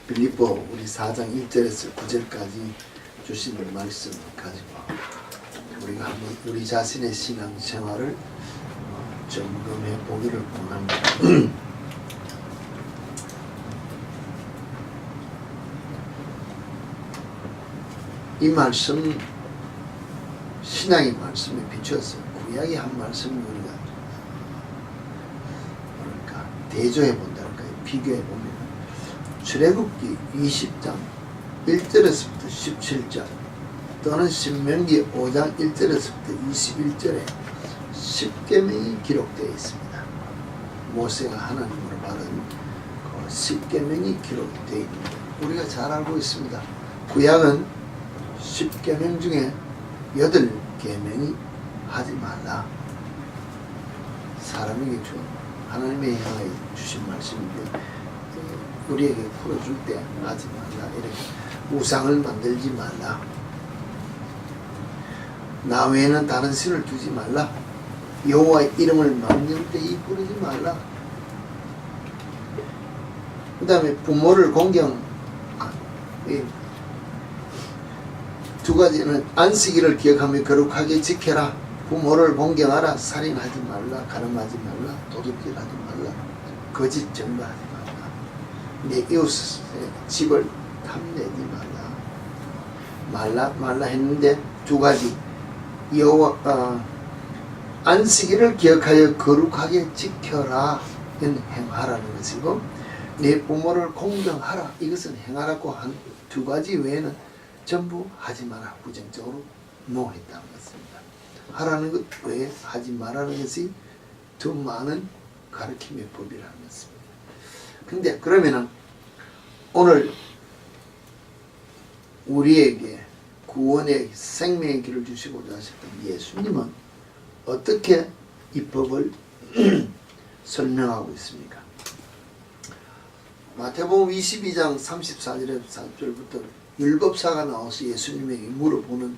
빌립보 우리 4장 1절에서 9절까지 주시는 말씀을 가지고 우리가 한번 우리 자신의 신앙생활을 점검해 보기를 원합니다. 이 말씀, 신앙의 말씀에 비추어서 구약의 한 말씀을 우리가 뭐랄까 대조해 본다랄까요? 비교해 보면 출애굽기 20장 1절에서부터 17절 또는 신명기 5장 1절에서부터 21절에 십계명이 기록되어 있습니다. 모세가 하나님으로 받은 그 십계명이 기록되어 있는데 우리가 잘 알고 있습니다. 구약은 십계명 중에 8계명이 하지 말라. 사람에게 준 하나님의 향하여 주신 말씀인데 우리에게 풀어줄 때 하지 말라. 이렇게 우상을 만들지 말라. 나 외에는 다른 신을 두지 말라. 여호와의 이름을 망령 때 이 부르지 말라. 그 다음에 부모를 두 가지는 안식일을 기억하며 거룩하게 지켜라. 부모를 공경하라. 살인하지 말라. 가늠하지 말라. 도둑질하지 말라. 거짓 증거하지 말라. 내 이웃의 집을 탐내지 말라 했는데 두 가지 안식일을 기억하여 거룩하게 지켜라. 이는 행하라는 것이고 내 부모를 공경하라. 이것은 행하라고 한 두 가지 외에는 전부 하지 마라. 부정적으로 노했다는 것입니다. 하라는 것 외에 하지 말라는 것이 더 많은 가르침의 법이라는 것입니다. 근데 그러면은 오늘 우리에게 구원의 생명의 길을 주시고자 하셨던 예수님은 어떻게 이 법을 설명하고 있습니까? 마태복음 22장 34절에서 4절부터 율법사가 나와서 예수님에게 물어보는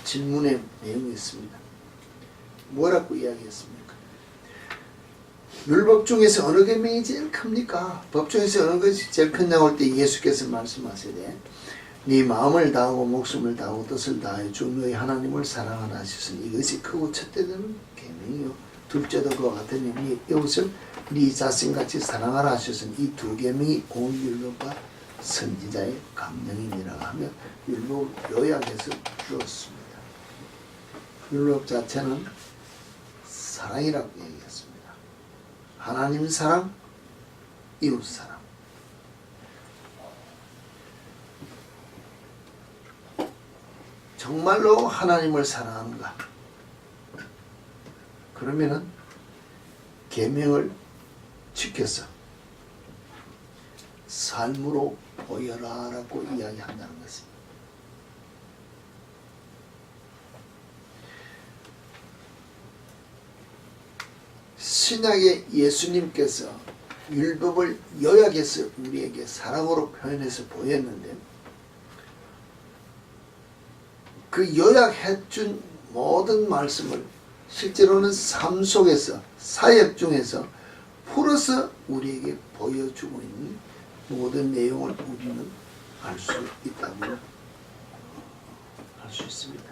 질문의 내용이 있습니다. 뭐라고 이야기했습니까? 율법 중에서 어느 계명이 제일 큽니까? 법 중에서 어느 것이 제일 크냐고 할 때 예수께서 말씀하시되 네 마음을 다하고 목숨을 다하고 뜻을 다하여 주 너희 하나님을 사랑하라 하셨으니 이것이 크고 첫째는 계명이요 둘째도 그와 같으니 네 이웃을 네 자신같이 사랑하라 하셨으니 이 두 계명이 온 율법과 선지자의 감명이니라 하며 율법을 요약해서 주었습니다. 율법 자체는 사랑이라고 얘기했습니다. 하나님 사랑, 이웃 사랑. 정말로 하나님을 사랑하는가? 그러면은 계명을 지켜서 삶으로 보여라라고 이야기한다는 것입니다. 신약의 예수님께서 율법을 요약해서 우리에게 사랑으로 표현해서 보였는데 그 요약해준 모든 말씀을 실제로는 삶 속에서 사역 중에서 풀어서 우리에게 보여주고 있는 모든 내용을 우리는 알 수 있다고 할 수 있습니다.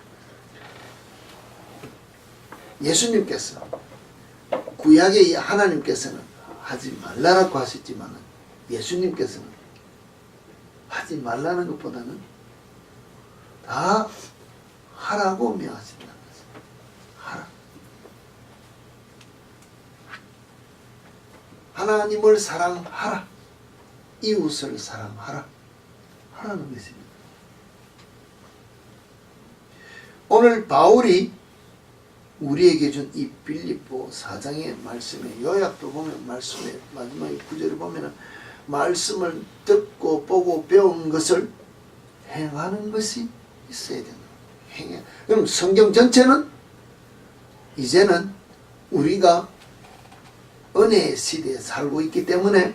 예수님께서 구약의 하나님께서는 하지 말라라고 하셨지만 예수님께서는 하지 말라는 것보다는 다 하라고 명하신다는 것입니다. 하라. 하나님을 사랑하라. 이웃을 사랑하라. 하라는 것입니다. 오늘 바울이 우리에게 준 이 빌립보 4장의 말씀의 요약도 보면 말씀의 마지막에 구절을 보면 말씀을 듣고 보고 배운 것을 행하는 것이 있어야 된다. 그럼 성경 전체는 이제는 우리가 은혜의 시대에 살고 있기 때문에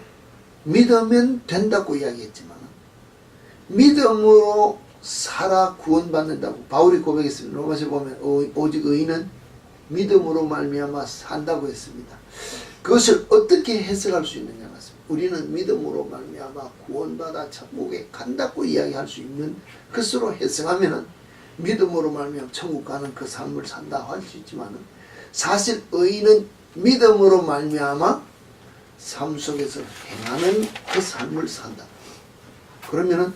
믿으면 된다고 이야기했지만 믿음으로 살아 구원받는다고 바울이 고백했습니다. 로마서 보면 오직 의인은 믿음으로 말미암아 산다고 했습니다. 그것을 어떻게 해석할 수 있느냐 같습니다. 우리는 믿음으로 말미암아 구원받아 천국에 간다고 이야기할 수 있는 것으로 해석하면은 믿음으로 말미암아 천국 가는 그 삶을 산다 할 수 있지만은 사실 의인은 믿음으로 말미암아 삶 속에서 행하는 그 삶을 산다. 그러면은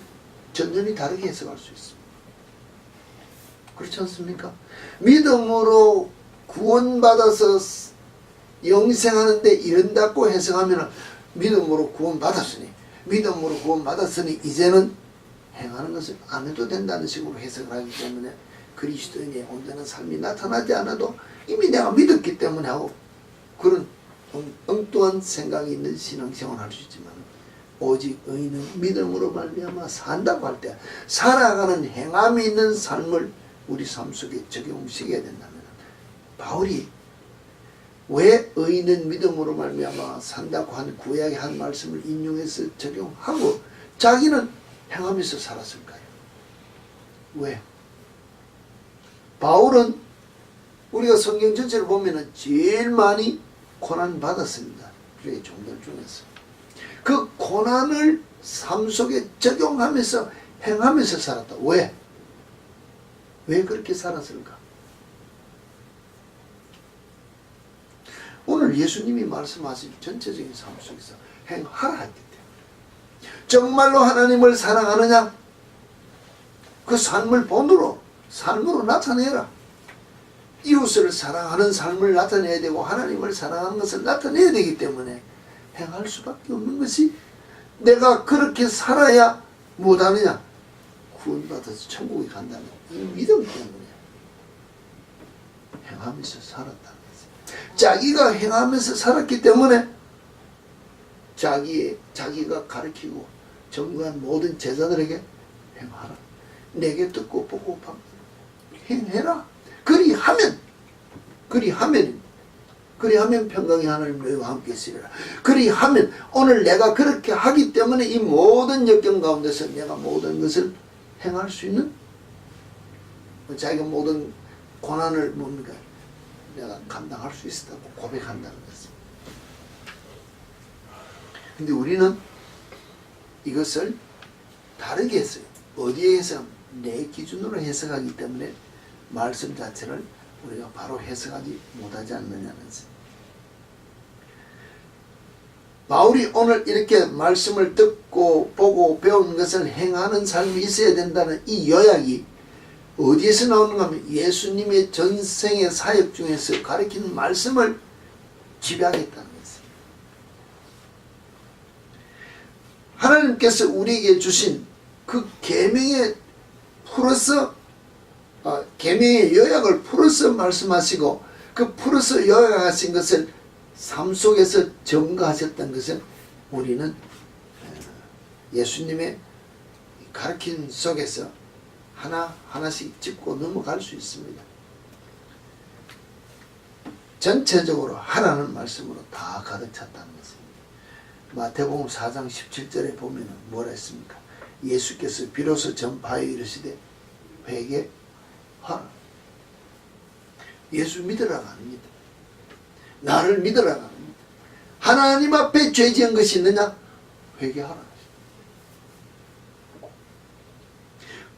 전전히 다르게 해석할 수 있습니다. 그렇지 않습니까? 믿음으로 구원받아서 영생하는데 이른다고 해석하면 믿음으로 구원받았으니 이제는 행하는 것을 안 해도 된다는 식으로 해석을 하기 때문에 그리스도인의 온전한 삶이 나타나지 않아도 이미 내가 믿었기 때문에 하고 그런 엉뚱한 생각이 있는 신앙생활을 할 수 있지만 오직 의인은 믿음으로 말미암아 산다고 할 때 살아가는 행함이 있는 삶을 우리 삶 속에 적용시켜야 된다면 바울이 왜 의인은 믿음으로 말미암아 산다고 한 구약의 한 말씀을 인용해서 적용하고 자기는 행하면서 살았을까요? 왜? 바울은 우리가 성경 전체를 보면 제일 많이 고난 받았습니다. 우리의 종들 중에서. 그 고난을 삶 속에 적용하면서 행하면서 살았다. 왜? 왜 그렇게 살았을까? 오늘 예수님이 말씀하신 전체적인 삶 속에서 행하라 했기 때문에 정말로 하나님을 사랑하느냐? 그 삶을 본으로 삶으로 나타내라. 이웃을 사랑하는 삶을 나타내야 되고 하나님을 사랑하는 것을 나타내야 되기 때문에 행할 수밖에 없는 것이 내가 그렇게 살아야 못하느냐? 구원받아서 천국에 간다는 이 믿음 때문에 행하면서 살았다는 것이죠. 자기가 행하면서 살았기 때문에 자기가 가르치고 전구한 모든 제자들에게 행하라. 내게 듣고 보고 행해라. 그리하면 평강의 하나님 너희와 함께 있으리라. 그리하면 오늘 내가 그렇게 하기 때문에 이 모든 역경 가운데서 내가 모든 것을 행할 수 있는 자기가 모든 고난을 뭡니까? 내가 감당할 수 있었다고 고백한다는 것입니다. 근데 우리는 이것을 다르게 했어요. 어디에 해석? 내 기준으로 해석하기 때문에 말씀 자체를 우리가 바로 해석하지 못하지 않느냐는 것입니다. 바울이 오늘 이렇게 말씀을 듣고 보고 배운 것을 행하는 삶이 있어야 된다는 이 요약이 어디에서 나오는가 하면 예수님의 전생의 사역 중에서 가르치는 말씀을 지배하겠다는 것입니다. 하나님께서 우리에게 주신 그 계명에 풀어서 계명의 요약을 풀어서 말씀하시고 그 풀어서 요약하신 것을 삶 속에서 증거하셨던 것은 우리는 예수님의 가르침 속에서 하나씩 짚고 넘어갈 수 있습니다. 전체적으로 하라는 말씀으로 다 가득 찼다는 것입니다. 마태복음 4장 17절에 보면 뭐라 했습니까? 예수께서 비로소 전파하여 이르시되 회개하라. 예수 믿으라가 아닙니다. 나를 믿으라가 아닙니다. 하나님 앞에 죄 지은 것이 있느냐? 회개하라.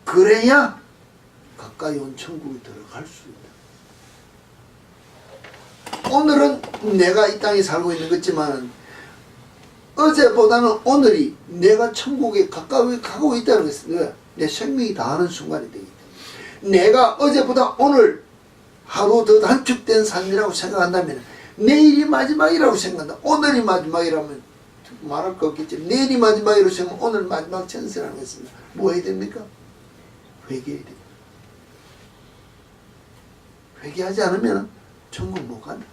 그래야 가까이 온 천국에 들어갈 수 있다. 오늘은 내가 이 땅에 살고 있는 것지만 어제보다는 오늘이 내가 천국에 가까이 가고 있다는 것은 내 생명이 다하는 순간이 되기 때문에 내가 어제보다 오늘 하루 더 단축된 삶이라고 생각한다면 내일이 마지막이라고 생각한다. 오늘이 마지막이라면 말할 거 없겠지. 내일이 마지막이라고 생각하면 오늘 마지막 찬스라는 것입니다. 뭐 해야 됩니까? 회개해야 됩니다. 회개하지 않으면 천국 못 간다.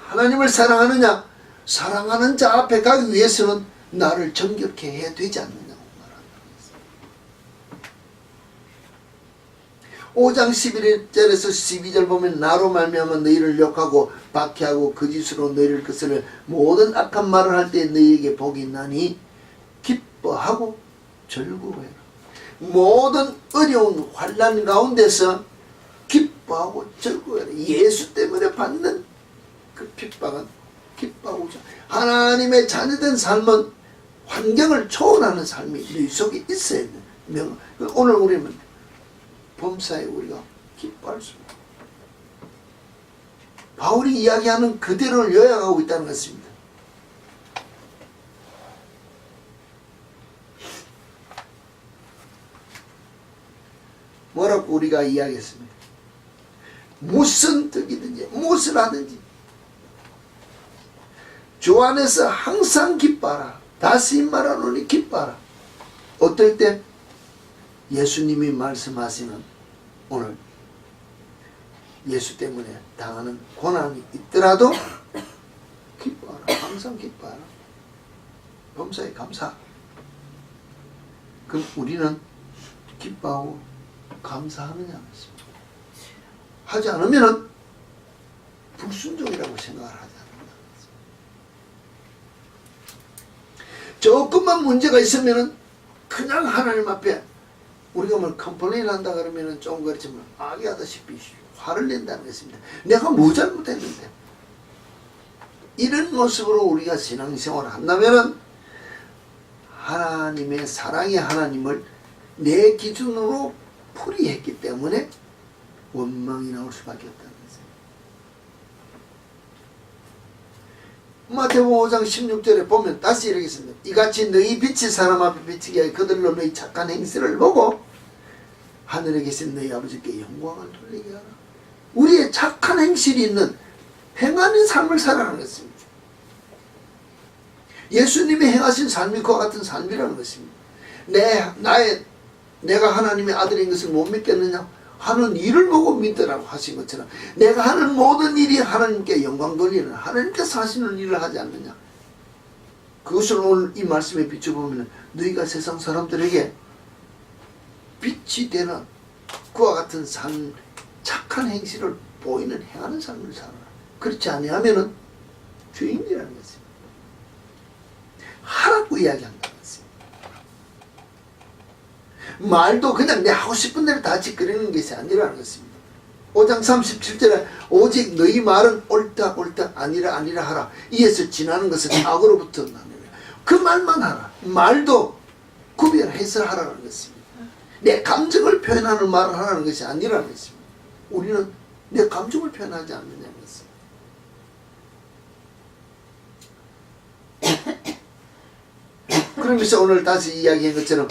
하나님을 사랑하느냐? 사랑하는 자 앞에 가기 위해서는 나를 정결케 해야 되지 않느냐고 말한다. 5장 11절에서 12절 보면 나로 말미암아 너희를 욕하고 박해하고 거짓으로 너희를 거스를 모든 악한 말을 할 때 너희에게 복이 있나니 기뻐하고 즐거워해라. 모든 어려운 환난 가운데서 기뻐하고 즐거워해라. 예수 때문에 받는 그 핍박은 기뻐하고자 하나님의 자녀된 삶은 환경을 초월하는 삶이 너희 속에 있어야 돼. 오늘 우리는 범사에 우리가 기뻐할 수 있다. 바울이 이야기하는 그대로를 요약하고 있다는 것입니다. 뭐라고 우리가 이야기했습니까? 무슨 덕이든지 무엇을 하든지 주 안에서 항상 기뻐하라. 다시 말하노니 기뻐하라. 어떨 때? 예수님이 말씀하시는 오늘 예수 때문에 당하는 고난이 있더라도 기뻐하라. 항상 기뻐하라. 범사에 감사. 그럼 우리는 기뻐하고 감사하느냐 말씀입니다. 하지 않으면 불순종이라고 생각을 하지 않는다. 조금만 문제가 있으면 그냥 하나님 앞에 우리가 뭘 컴플레인 한다 그러면 좀 그렇지만 아기하다시피 화를 낸다는 것입니다. 내가 뭐 잘못했는데. 이런 모습으로 우리가 신앙생활을 한다면 하나님의 사랑의 하나님을 내 기준으로 풀이했기 때문에 원망이 나올 수밖에 없다는 것입니다. 마태복음 5장 16절에 보면 다시 이렇게 있습니다. 이같이 너희 빛이 사람 앞에 비치게 하여 그들로 너희 착한 행실을 보고 하늘에 계신 너희 아버지께 영광을 돌리게 하라. 우리의 착한 행실이 있는 행하는 삶을 살아가는 것입니다. 예수님이 행하신 삶이 그와 같은 삶이라는 것입니다. 내가 하나님의 아들인 것을 못 믿겠느냐? 하는 일을 보고 믿으라고 하신 것처럼 내가 하는 모든 일이 하나님께 영광 돌리는 하나님께서 하시는 일을 하지 않느냐? 그것을 오늘 이 말씀에 비춰보면 너희가 세상 사람들에게 빛이 되는 그와 같은 삶, 착한 행실을 보이는 행하는 삶을 살아라. 그렇지 아니하면 죄인이라는 것입니다. 하라고 이야기한다는 것입니다. 말도 그냥 내 하고 싶은 대로 다 짓거리는 것이 아니라는 것입니다. 5장 37절에 오직 너희 말은 옳다 아니라 하라. 이에서 지나는 것은 악으로부터 나느냐. 그 말만 하라. 말도 구별해서 하라는 것입니다. 내 감정을 표현하는 말을 하라는 것이 아니라는 것입니다. 우리는 내 감정을 표현하지 않느냐는 것입니다. 그러면서 오늘 다시 이야기한 것처럼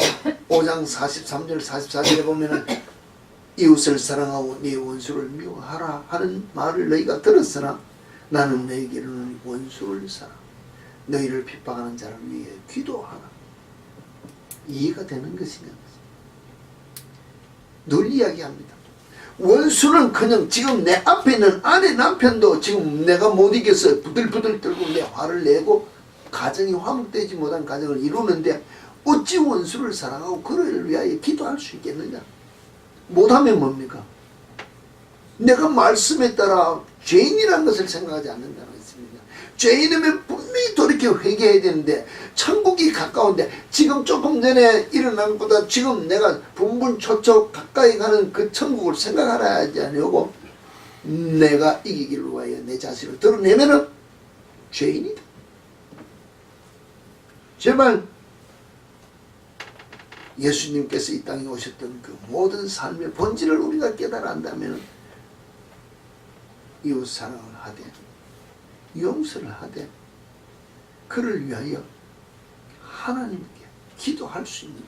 5장 43절 44절에 보면은 이웃을 사랑하고 네 원수를 미워하라 하는 말을 너희가 들었으나 나는 너희에게는 원수를 사랑 너희를 핍박하는 자를 위해 기도하라. 이해가 되는 것이냐. 늘 이야기합니다. 원수는 그냥 지금 내 앞에 있는 아내 남편도 지금 내가 못 이겨서 부들부들 떨고 내 화를 내고 가정이 화목되지 못한 가정을 이루는데 어찌 원수를 사랑하고 그를 위하여 기도할 수 있겠느냐. 못하면 뭡니까? 내가 말씀에 따라 죄인이라는 것을 생각하지 않는다는 것입니다. 죄인이면 분명히 돌이켜 회개해야 되는데 천국이 가까운데 지금 조금 전에 일어난 것보다 지금 내가 분분초초 가까이 가는 그 천국을 생각하지 않으려고 내가 이기기를 위하여 내 자신을 드러내면은 죄인이다. 제발 예수님께서 이 땅에 오셨던 그 모든 삶의 본질을 우리가 깨달아 안다면 이웃 사랑을 하되 용서를 하되 그를 위하여 하나님께 기도할 수 있는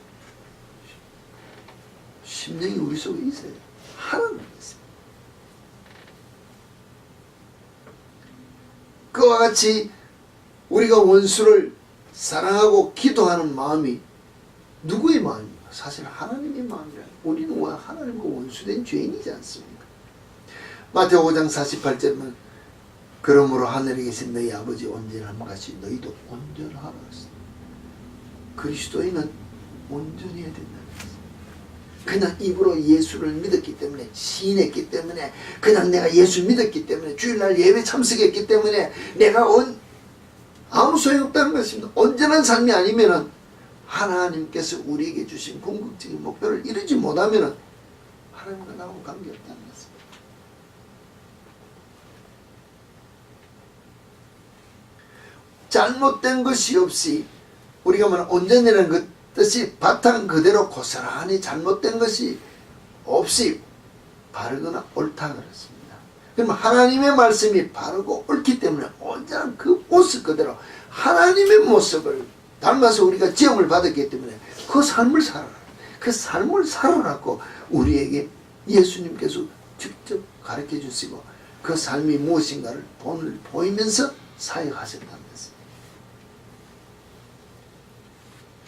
심령이 우리 속에 있어야 하나님 있습니다. 그와 같이 우리가 원수를 사랑하고 기도하는 마음이 누구의 마음입니까? 사실 하나님의 마음이라. 우리는 하나님과 원수된 죄인이지 않습니까? 마태복음 5장 48절은 그러므로 하늘에 계신 너희 아버지 온전함 같이 너희도 온전하라. 그리스도인은 온전해야 된다는 것입니다. 그냥 입으로 예수를 믿었기 때문에 시인했기 때문에 그냥 내가 예수 믿었기 때문에 주일날 예배 참석했기 때문에 내가 아무 소용없다는 것입니다. 온전한 삶이 아니면은 하나님께서 우리에게 주신 궁극적인 목표를 이루지 못하면은 하나님과 나하고 관계없다는 것입니다. 잘못된 것이 없이 우리가 말하는 온전이라는 그 뜻이 바탕 그대로 고스란히 잘못된 것이 없이 바르거나 옳다 그랬습니다. 그러면 하나님의 말씀이 바르고 옳기 때문에 온전한 그 모습 그대로 하나님의 모습을 닮아서 우리가 지음을 받았기 때문에 그 삶을 살아라. 그 삶을 살아라고 우리에게 예수님께서 직접 가르쳐 주시고 그 삶이 무엇인가를 본을 보이면서 사역하셨다는 것입니다.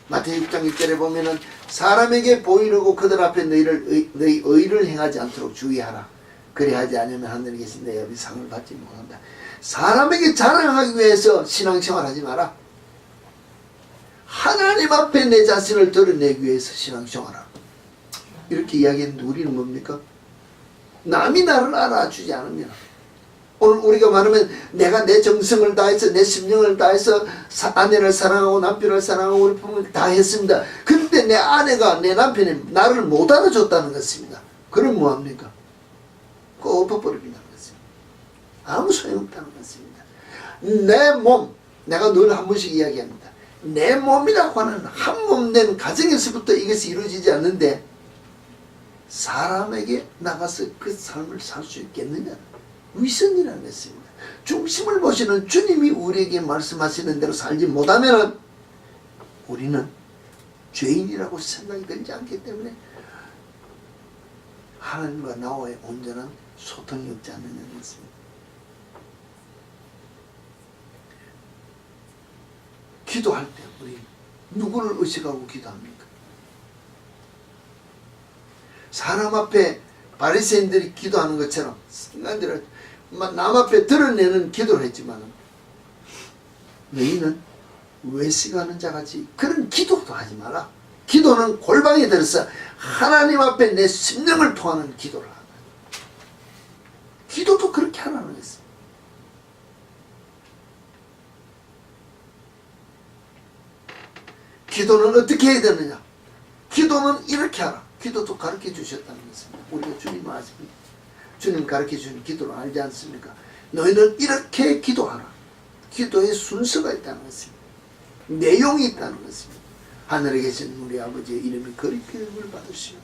마태복음 6장 6절에 보면은 사람에게 보이려고 그들 앞에 너희 의를 행하지 않도록 주의하라. 그리하지 않으면 하늘에 계신 내 아버지 상을 받지 못한다. 사람에게 자랑하기 위해서 신앙생활하지 마라. 하나님 앞에 내 자신을 드러내기 위해서 신앙생활하라. 이렇게 이야기했는데 우리는 뭡니까? 남이 나를 알아주지 않으면, 오늘 우리가 말하면 내가 내 정성을 다해서 내 심령을 다해서 아내를 사랑하고 남편을 사랑하고 우리 부모를 다 했습니다. 근데 내 아내가 내 남편이 나를 못 알아줬다는 것입니다. 그럼 뭐합니까? 그거 엎어버린다는 것입니다. 아무 소용없다는 것입니다. 내 몸, 내가 늘 한 번씩 이야기합니다. 내 몸이라고 하는 한 몸 된 가정에서부터 이것이 이루어지지 않는데 사람에게 나가서 그 삶을 살 수 있겠느냐? 위선이라는 것입니다. 중심을 보시는 주님이 우리에게 말씀하시는 대로 살지 못하면 우리는 죄인이라고 생각이 들지 않기 때문에 하나님과 나와의 온전한 소통이 없지 않느냐는 것입니다. 기도할 때 우리 누구를 의식하고 기도합니까? 사람 앞에 바리새인들이 기도하는 것처럼 인간들은 남 앞에 드러내는 기도를 했지만 너희는 외식하는 자같이 그런 기도도 하지 마라. 기도는 골방에 들어서 하나님 앞에 내 심령을 통하는 기도를 하라. 기도도 그렇게 하라는 것입니다. 기도는 어떻게 해야 되느냐? 기도는 이렇게 하라. 기도도 가르쳐 주셨다는 것입니다. 우리가 주님 아십니까? 주님 가르쳐 주신 기도를 알지 않습니까? 너희는 이렇게 기도하라. 기도의 순서가 있다는 것입니다. 내용이 있다는 것입니다. 하늘에 계신 우리 아버지의 이름이 거룩히 여김을 받으시오.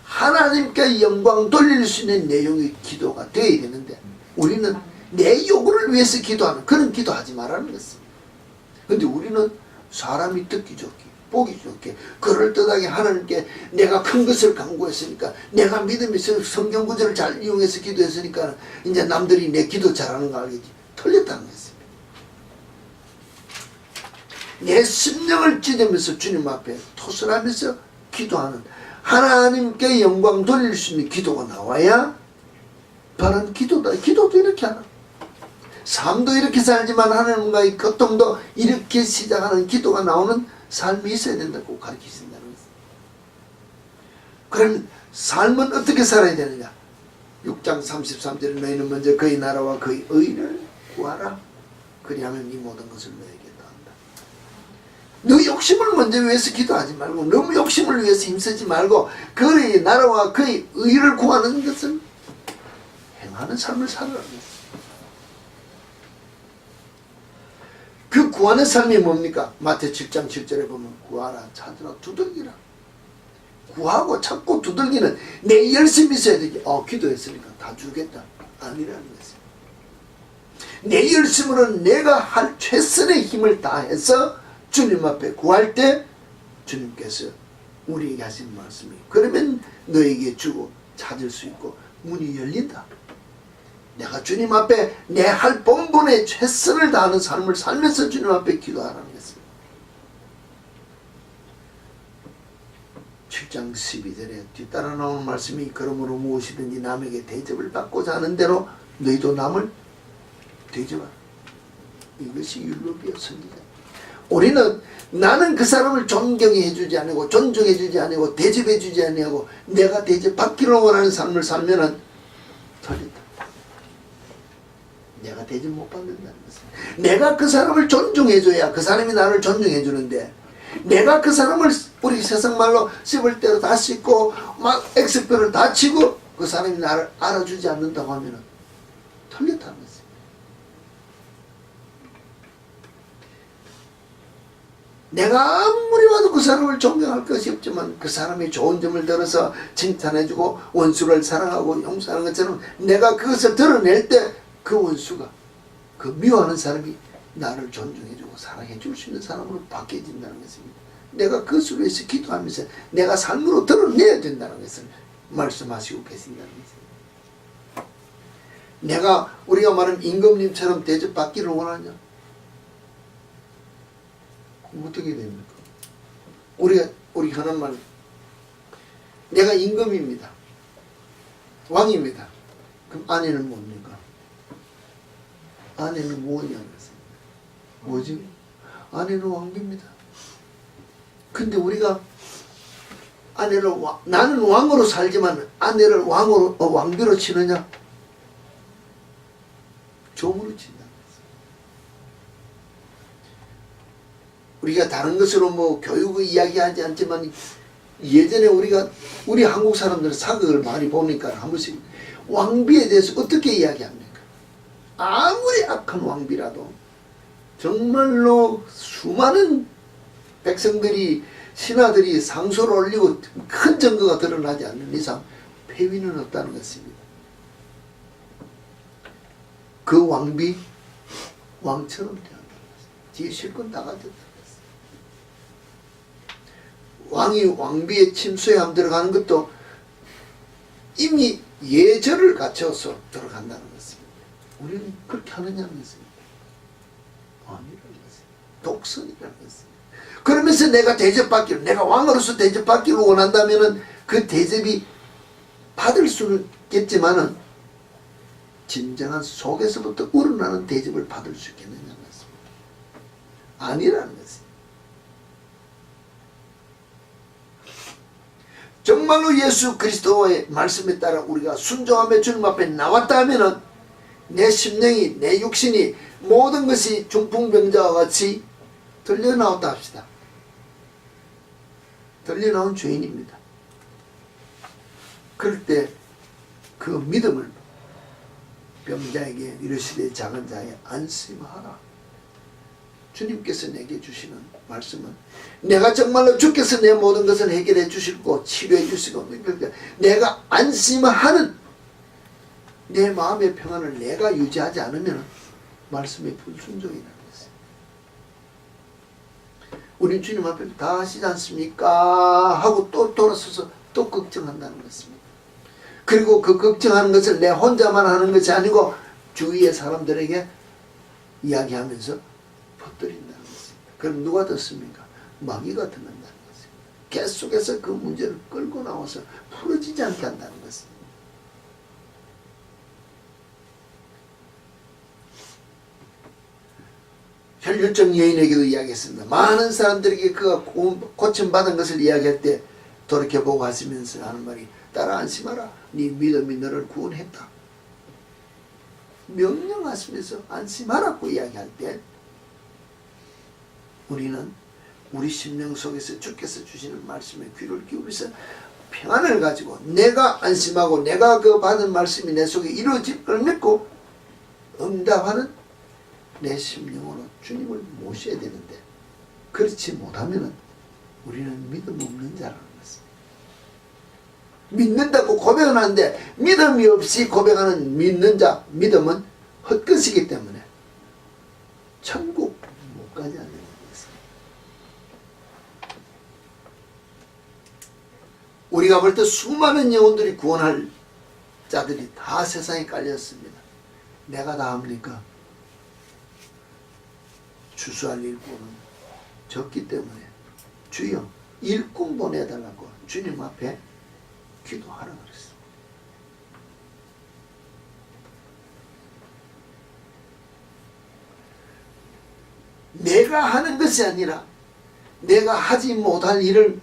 하나님께 영광 돌릴 수 있는 내용의 기도가 되어야 되는데 우리는 내 요구를 위해서 기도하는 그런 기도하지 말라는 것입니다. 그런데 우리는 사람이 듣기 좋게 보기 좋게 그럴듯하게 하나님께 내가 큰 것을 강구했으니까 내가 믿으면서 성경 구절을 잘 이용해서 기도했으니까 이제 남들이 내 기도 잘하는 거 알겠지. 틀렸다는 것입니다. 내 심령을 찢으면서 주님 앞에 토설하면서 기도하는 하나님께 영광 돌릴 수 있는 기도가 나와야 바른 기도다. 기도도 이렇게 하라. 삶도 이렇게 살지만 하나님과의 교통도 이렇게 시작하는 기도가 나오는 삶이 있어야 된다고 가르치신다는 것입니다. 그럼 삶은 어떻게 살아야 되느냐? 6장 33절에 너희는 먼저 그의 나라와 그의 의를 구하라. 그리하면 이 모든 것을 너에게 더한다. 너 욕심을 먼저 위해서 기도하지 말고 너무 욕심을 위해서 힘쓰지 말고 그의 나라와 그의 의를 구하는 것은 행하는 삶을 살아라는 것입니다. 그 구하는 삶이 뭡니까? 마태 7장 7절에 보면 구하라 찾으라 두들기라. 구하고 찾고 두들기는 내 열심히 있어야 되지. 기도했으니까 다 주겠다 아니라는 것입니다. 내 열심으로는 내가 할 최선의 힘을 다해서 주님 앞에 구할 때 주님께서 우리에게 하신 말씀이 그러면 너에게 주고 찾을 수 있고 문이 열린다. 내가 주님 앞에 내 할 본분에 최선을 다하는 삶을 살면서 주님 앞에 기도하라는 것입니다. 7장 12절에 뒤따라 나오는 말씀이 그러므로 무엇이든지 남에게 대접을 받고자 하는 대로 너희도 남을 대접하라. 이것이 율법이요 선지자. 우리는 나는 그 사람을 존경해주지 않고 존중해주지 않고 대접해주지 않고 내가 대접받기를 원하는 삶을 살면은 틀린다. 내가 대접 못 받는다는 것은 내가 그 사람을 존중해줘야 그 사람이 나를 존중해주는데 내가 그 사람을 우리 세상 말로 씹을 대로 다 씹고 막 X표를 다 치고 그 사람이 나를 알아주지 않는다고 하면 틀렸다는 것입니다. 내가 아무리 봐도 그 사람을 존경할 것이 없지만 그 사람이 좋은 점을 들어서 칭찬해주고 원수를 사랑하고 용서하는 것처럼 내가 그것을 드러낼 때 그 원수가, 그 미워하는 사람이 나를 존중해주고 사랑해줄 수 있는 사람으로 바뀌어진다는 것입니다. 내가 그것을 위해서 기도하면서 내가 삶으로 드러내야 된다는 것을 말씀하시고 계신다는 것입니다. 내가 우리가 말하는 임금님처럼 대접받기를 원하냐? 어떻게 됩니까? 우리 하는 말, 내가 임금입니다. 왕입니다. 그럼 아내는 뭡니까? 아내는 뭐냐는 것입니다. 뭐지? 아내는 왕비입니다. 근데 우리가 아내를 나는 왕으로 살지만 아내를 왕비로 치느냐? 종으로 친다. 우리가 다른 것으로 뭐 교육을 이야기하지 않지만 예전에 우리 한국 사람들은 사극을 많이 보니까 한 번씩 왕비에 대해서 어떻게 이야기합니까? 아무리 악한 왕비라도 정말로 수많은 백성들이 신하들이 상소를 올리고 큰 증거가 드러나지 않는 이상 폐위는 없다는 것입니다. 그 왕비 왕처럼 대한다는 것입니다. 뒤에 실컷 다 가졌다는 것입니다. 왕비의 침소에 한번 들어가는 것도 이미 예절을 갖춰서 들어간다는 것입니다. 우리는 그렇게 하느냐는 것입니다. 아니라는 것입니다. 독선이라는 것입니다. 그러면서 내가 왕으로서 대접받기를 원한다면은 그 대접이 받을 수는 있겠지만은 진정한 속에서부터 우러나는 대접을 받을 수 있겠느냐는 것입니다. 아니라는 것입니다. 정말로 예수 그리스도의 말씀에 따라 우리가 순종하며 주님 앞에 나왔다면은 내 심령이, 내 육신이 모든 것이 중풍병자와 같이 들려나왔다 합시다. 들려나온 죄인입니다. 그럴 때 그 믿음을 병자에게 이르시되 작은 자에 안심하라. 주님께서 내게 주시는 말씀은 내가 정말로 주께서 내 모든 것을 해결해 주시고 치료해 주시고 내가 안심하는 내 마음의 평안을 내가 유지하지 않으면 말씀의 불순종이라는 것이에요. 우린 주님 앞에 다 하시지 않습니까? 하고 또 돌아서서 또 걱정한다는 것입니다. 그리고 그 걱정하는 것을 내 혼자만 하는 것이 아니고 주위의 사람들에게 이야기하면서 퍼뜨린다는 것입니다. 그럼 누가 듣습니까? 마귀가 듣는다는 것입니다. 계속해서 그 문제를 끌고 나와서 풀어지지 않게 한다는 것입니다. 혈류증 여인에게도 이야기했습니다. 많은 사람들에게 그가 고침받은 것을 이야기할 때 돌이켜보고 하시면서 하는 말이 따라 안심하라. 네 믿음이 너를 구원했다. 명령하시면서 안심하라고 이야기할 때 우리는 우리 심령 속에서 주께서 주시는 말씀에 귀를 기울여서 평안을 가지고 내가 안심하고 내가 그 받은 말씀이 내 속에 이루어질 걸 믿고 응답하는 내 심령으로 주님을 모셔야 되는데 그렇지 못하면 우리는 믿음 없는 자라는 것입니다. 믿는다고 고백은 하는데 믿음이 없이 고백하는 믿는 자, 믿음은 헛것이기 때문에 천국 못 가지 않는 것입니다. 우리가 볼 때 수많은 영혼들이 구원할 자들이 다 세상에 깔렸습니다. 내가 다 합니까? 추수할 일꾼은 적기 때문에 주여 일꾼 보내달라고 주님 앞에 기도하라 그랬습니다. 내가 하는 것이 아니라 내가 하지 못할 일을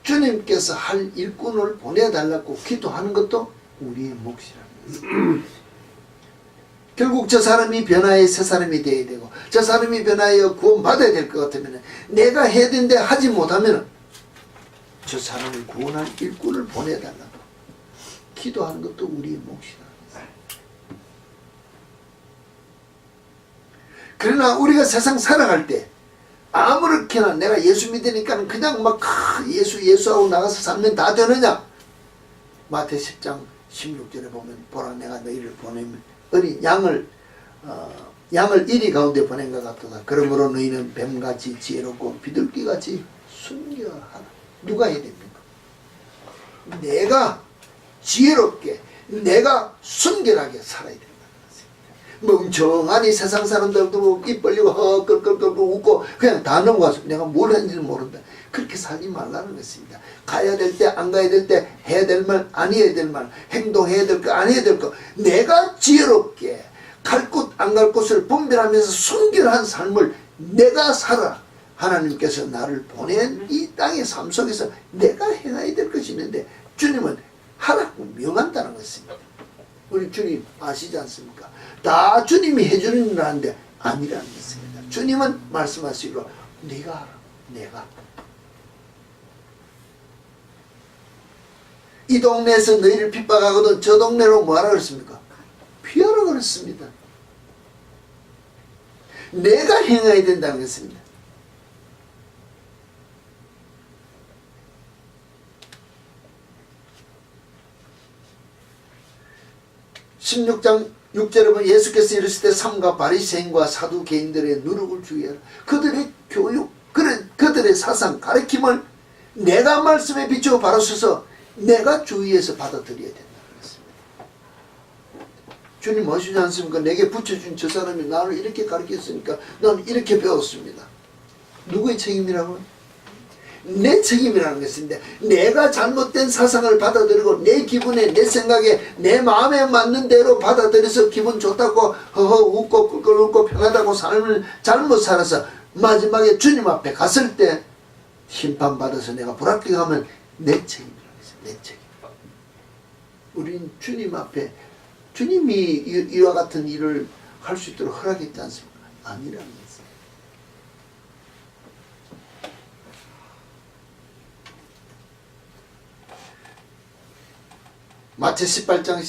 주님께서 할 일꾼을 보내달라고 기도하는 것도 우리의 몫이라는 것입니다. 결국 저 사람이 변화해 새 사람이 되어야 되고 저 사람이 변화하여 구원받아야 될 것 같으면 내가 해야 되는데 하지 못하면 저 사람을 구원할 일꾼을 보내달라고 기도하는 것도 우리의 몫이라는 것입니다. 그러나 우리가 세상 살아갈 때 아무렇게나 내가 예수 믿으니까 그냥 막 예수하고 나가서 살면 다 되느냐? 마태 10장 16절에 보면 보라 내가 너희를 보내면 어린 양을 이리 가운데 보낸 것 같도다. 그러므로 너희는 뱀같이 지혜롭고 비둘기같이 순교하라. 누가 해야 됩니까? 내가 지혜롭게 내가 순결하게 살아야 된다는 것입니다. 멍청하니 세상 사람들도 입 벌리고 껄껄껄 웃고 그냥 다 넘어가서 내가 뭘 했는지 모른다. 그렇게 살지 말라는 것입니다. 가야 될 때 안 가야 될 때 해야 될 말 안 해야 될 말 행동해야 될 거 안 해야 될 거 내가 지혜롭게 갈 곳 안 갈 곳을 분별하면서 순결한 삶을 내가 살아. 하나님께서 나를 보낸 이 땅의 삶 속에서 내가 행해야 될 것이 있는데 주님은 하라고 명한다는 것입니다. 우리 주님 아시지 않습니까? 다 주님이 해주는 일 하는데 아니라는 것입니다. 주님은 말씀하시기로 네가 하라. 내가 이 동네에서 너희를 핍박하거든 저 동네로 뭐하라 그랬습니까? 피하라 그랬습니다. 내가 행해야 된다는 것입니다. 16장 6절에 보면 예수께서 이르시되 삼가 바리새인과 사두개인들의 누룩을 주의하라. 그들의 교육, 그들의 사상, 가르침을 내가 말씀에 비추어 바로 서서 내가 주의해서 받아들여야 된다는 것입니다. 주님 아시지 않습니까? 내게 붙여준 저 사람이 나를 이렇게 가르쳤으니까 나는 이렇게 배웠습니다. 누구의 책임이라고요? 내 책임이라는 것인데 내가 잘못된 사상을 받아들이고 내 기분에 내 생각에 내 마음에 맞는 대로 받아들여서 기분 좋다고 허허 웃고 꿀꿀 웃고 편하다고 삶을 잘못 살아서 마지막에 주님 앞에 갔을 때 심판받아서 내가 불합격하면 내 책임이라는 것입니다. 내 책임. 우린 주님 앞에 주님이 이와 같은 일을 할 수 있도록 허락했지 않습니까? 아니라는 것입니다. 마태 18장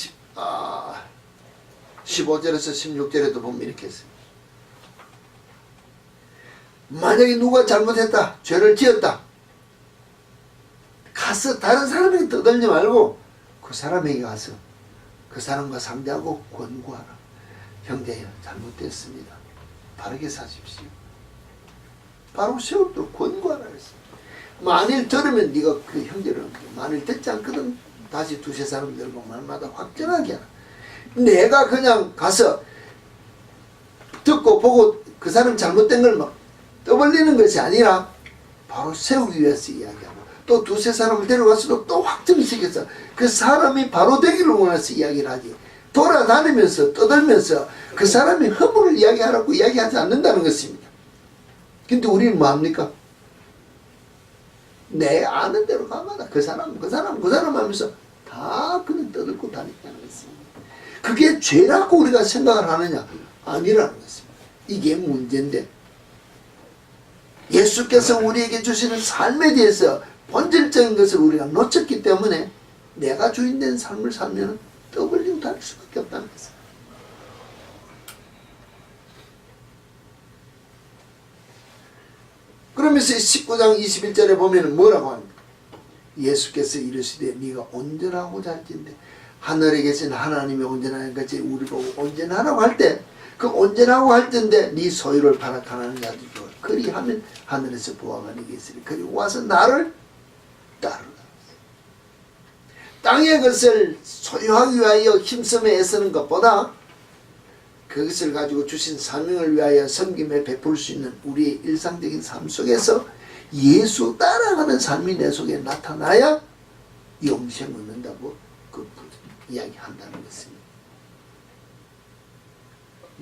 15절에서 16절에도 보면 이렇게 했어요. 만약에 누가 잘못했다, 죄를 지었다, 가서 다른 사람에게 떠들지 말고 그 사람에게 가서 그 사람과 상대하고 권고하라. 형제여, 잘못됐습니다. 바르게 사십시오. 바로 세우도록 권고하라 그랬어요. 만일 들으면 네가 그 형제를, 만일 듣지 않거든 다시 두세 사람 들고 말마다 확정하게 하라. 내가 그냥 가서 듣고 보고 그 사람 잘못된 걸 막 떠벌리는 것이 아니라 바로 세우기 위해서 이야기하고 또 두세 사람을 데려가서도 또 확정시켜서 그 사람이 바로 되기를 원해서 이야기를 하지. 돌아다니면서 떠들면서 그 사람이 허물을 이야기하라고 이야기하지 않는다는 것입니다. 근데 우리는 뭐합니까? 내 아는 대로 가마다 그 사람 하면서 다 그냥 떠들고 다닌다는 것입니다. 그게 죄라고 우리가 생각을 하느냐? 아니라는 것입니다. 이게 문제인데 예수께서 우리에게 주시는 삶에 대해서 본질적인 것을 우리가 놓쳤기 때문에 내가 주인된 삶을 살면 떠벌리고 다닐 수밖에 없다는 것입니다. 그러면서 19장 21절에 보면 뭐라고 합니까? 예수께서 이르시되 네가 온전하고자 할진대 하늘에 계신 하나님이 온전하는 것이 우리 보고 온전하라고 할 때 그 온전하고 할 텐데 네 소유를 발악하는 자들이 그리하면 하늘에서 보아가 네게 있으리 그리 와서 나를 따르라. 땅의 것을 소유하기 위하여 힘쓰며 애쓰는 것보다 그것을 가지고 주신 사명을 위하여 섬김에 베풀 수 있는 우리의 일상적인 삶 속에서 예수 따라가는 삶이 내 속에 나타나야 영생을 얻는다고 그 이야기한다는 것입니다.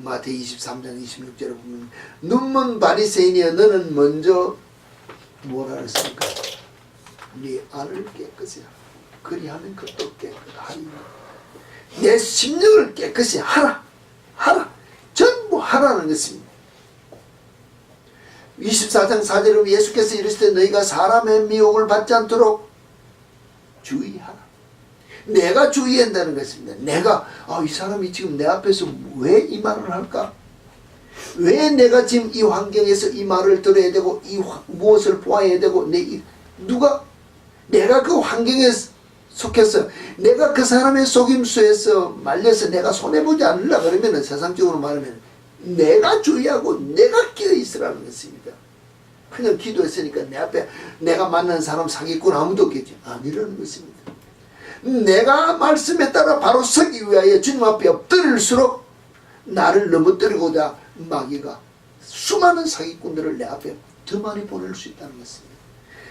마태 23장 26절에 보면 눈먼 바리새인이여 너는 먼저 뭐라 그랬습니까? 네 안을 깨끗이 하라. 그리하면 그것도 깨끗하리라. 내 심령을 깨끗이 하라. 전부 하라는 것입니다. 24장 4절에 예수께서 이르시되 너희가 사람의 미혹을 받지 않도록 주의하라. 내가 주의한다는 것입니다. 내가 이 사람이 지금 내 앞에서 왜 이 말을 할까? 왜 내가 지금 이 환경에서 이 말을 들어야 되고 무엇을 보아야 되고 누가 내가 그 환경에 속해서 내가 그 사람의 속임수에서 말려서 내가 손해보지 않으려 그러면 세상적으로 말하면 내가 주의하고 내가 깨어있으라는 것입니다. 그냥 기도했으니까 내 앞에 내가 만난 사람 사기꾼 아무도 없겠지. 아니라는 것입니다. 내가 말씀에 따라 바로 서기 위하여 주님 앞에 엎드릴수록 나를 넘어뜨리고자 마귀가 수많은 사기꾼들을 내 앞에 더 많이 보낼 수 있다는 것입니다.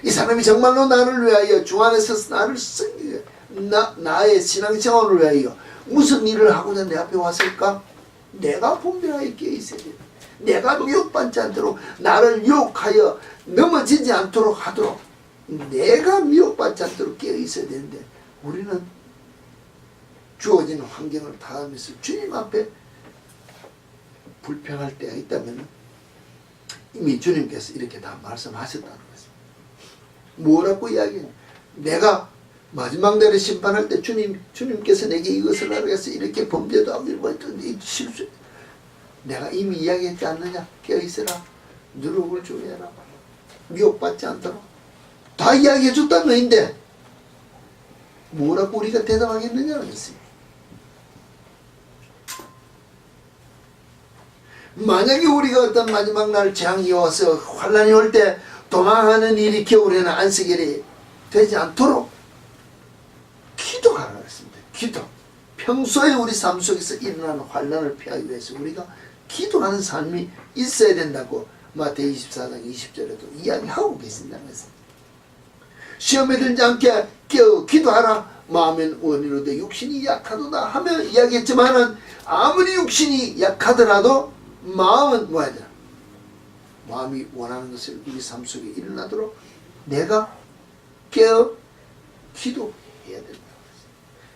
이 사람이 정말로 나를 위하여 주 안에서 나를 쓰기 위해 나의 신앙생활을 위하여 무슨 일을 하고자 내 앞에 왔을까? 내가 분별하여 깨어있어야 돼. 내가 미혹받지 않도록 나를 유혹하여 넘어지지 않도록 하도록 내가 미혹받지 않도록 깨어있어야 되는데 우리는 주어진 환경을 다하면서 주님 앞에 불평할 때가 있다면 이미 주님께서 이렇게 다 말씀하셨다는 것입니다. 뭐라고 이야기해요? 내가 마지막 날에 심판할 때 주님께서 내게 이것을 하라 해서 이렇게 범죄도 하고 실수 내가 이미 이야기했지 않느냐? 깨어있으라. 누룩을 주의해라. 미혹받지 않도록. 다 이야기해 줬단 말인데 뭐라고 우리가 대답하겠느냐는 것입니다. 만약에 우리가 어떤 마지막 날 재앙이 와서 환란이 올 때 도망하는 일이 겨울에는 안식일이 되지 않도록 기도하라 했습니다. 기도. 평소에 우리 삶 속에서 일어나는 환란을 피하기 위해서 우리가 기도하는 삶이 있어야 된다고 마태복음 24장 20절에도 이야기하고 계신다는 것입니다. 시험에 들지 않게 기도하라. 마음엔 원이로되 육신이 약하도다 하며 이야기했지만은 아무리 육신이 약하더라도 마음은 뭐야 되나? 마음이 원하는 것을 우리 삶 속에 일어나도록 내가 기도해야 된다.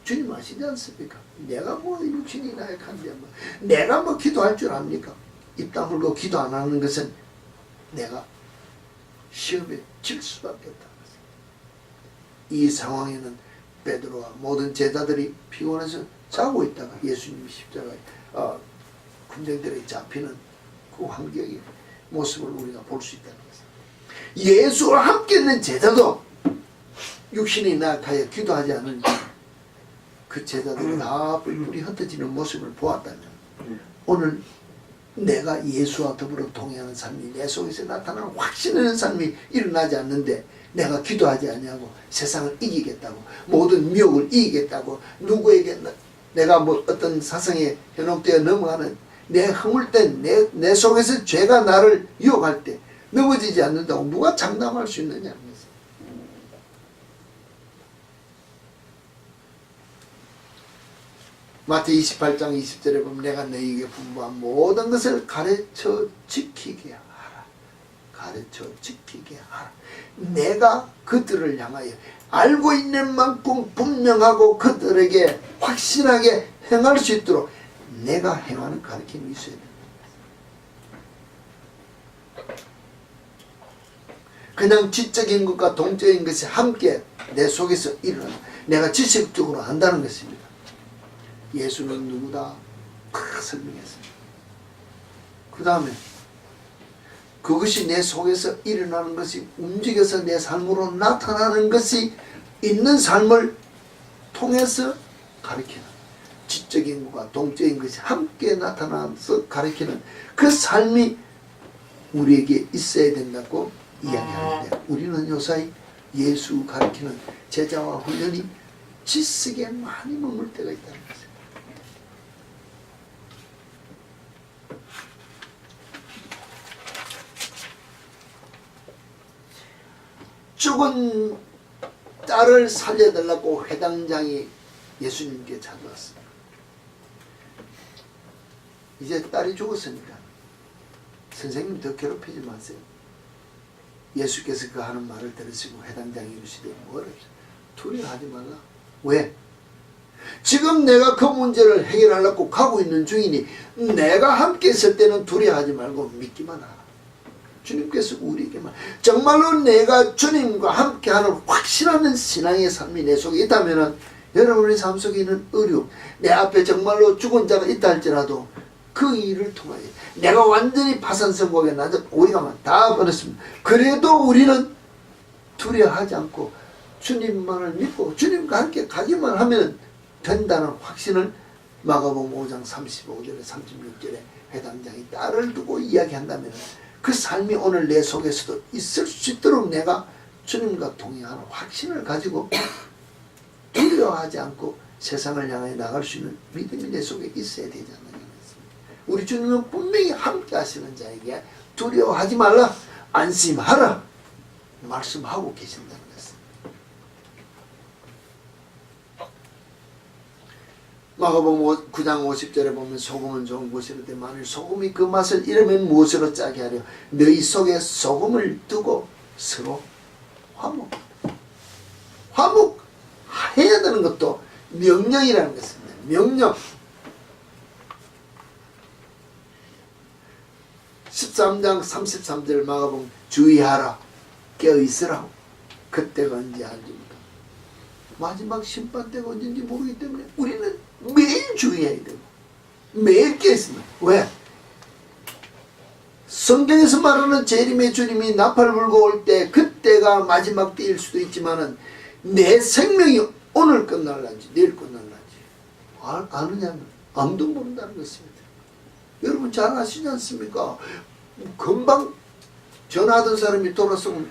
주님 아시지 않습니까? 내가 뭐 육신이 나약한데 뭐 내가 뭐 기도할 줄 압니까? 입 다물고 기도 안 하는 것은 내가 시험에 질 수밖에 없다. 이 상황에는 베드로와 모든 제자들이 피곤해서 자고 있다가 예수님이 십자가에 군병들에 잡히는 그 환경의 모습을 우리가 볼 수 있다는 것입니다. 예수와 함께 있는 제자도 육신이 나약하여 기도하지 않은 그 제자들이 다 뿔뿔이 흩어지는 모습을 보았다면 오늘 내가 예수와 더불어 동행하는 삶이 내 속에서 나타나는 확신하는 삶이 일어나지 않는데 내가 기도하지 아니하고 세상을 이기겠다고 모든 미혹을 이기겠다고 누구에게 내가 뭐 어떤 사상에 현혹되어 넘어가는 내 허물된 내 속에서 죄가 나를 유혹할 때 넘어지지 않는다고 누가 장담할 수 있느냐는 것입니다. 마태 28장 20절에 보면 내가 너희에게 분부한 모든 것을 가르쳐 지키게 하라. 가르쳐 지키게 하라. 내가 그들을 향하여 알고 있는 만큼 분명하고 그들에게 확신하게 행할 수 있도록 내가 행하는 가르침이 있어야 된다. 그냥 지적인 것과 동적인 것이 함께 내 속에서 일어나 내가 지식적으로 안다는 것입니다. 예수는 누구다? 설명했습니다. 그 다음에 그것이 내 속에서 일어나는 것이 움직여서 내 삶으로 나타나는 것이 있는 삶을 통해서 가르치는 지적인 것과 동적인 것이 함께 나타나서 가르치는 그 삶이 우리에게 있어야 된다고 이야기하는데 우리는 요사이 예수 가르치는 제자와 훈련이 지식에 많이 머물 때가 있다는 것입니다. 죽은 딸을 살려달라고 회당장이 예수님께 찾아왔습니다. 이제 딸이 죽었으니까 선생님 더 괴롭히지 마세요. 예수께서 그 하는 말을 들으시고 회당장이 이르시되 뭐라 두려워하지 말라. 왜? 지금 내가 그 문제를 해결하려고 가고 있는 중이니 내가 함께 있을 때는 두려워하지 말고 믿기만 하라. 주님께서 우리에게만 정말로 내가 주님과 함께하는 확실한 신앙의 삶이 내 속에 있다면 여러분의 삶 속에 있는 어려움 내 앞에 정말로 죽은 자가 있다 할지라도 그 일을 통하여 내가 완전히 파산성공에 나서 우리가 다 버렸습니다. 그래도 우리는 두려워하지 않고 주님만을 믿고 주님과 함께 가기만 하면 된다는 확신을 마가복음 5장 35절에 36절에 회당장이 딸을 두고 이야기한다면 그 삶이 오늘 내 속에서도 있을 수 있도록 내가 주님과 동행하는 확신을 가지고 두려워하지 않고 세상을 향해 나갈 수 있는 믿음이 내 속에 있어야 되지 않느냐. 우리 주님은 분명히 함께 하시는 자에게 두려워하지 말라, 안심하라 말씀하고 계신다는 것입니다. 마가복음 9장 50절에 보면 소금은 좋은 것이로되 만일 소금이 그 맛을 잃으면 무엇으로 짜게 하려 너희 속에 소금을 두고 서로 화목해야 되는 것도 명령이라는 것입니다. 명령. 13장 33절 마가복음 주의하라 깨어있으라 그때가 언제 알지 못하고 마지막 심판때가 언제인지 모르기 때문에 우리는 매일 주의해야 되고 매일 깨어있습니다. 왜? 성경에서 말하는 재림의 주님이 나팔 불고 올 때 그때가 마지막 때일 수도 있지만은 내 생명이 오늘 끝날란지 내일 끝날란지 아느냐면 아무도 모른다는 것입니다. 여러분 잘 아시지 않습니까? 금방 전화하던 사람이 돌아서면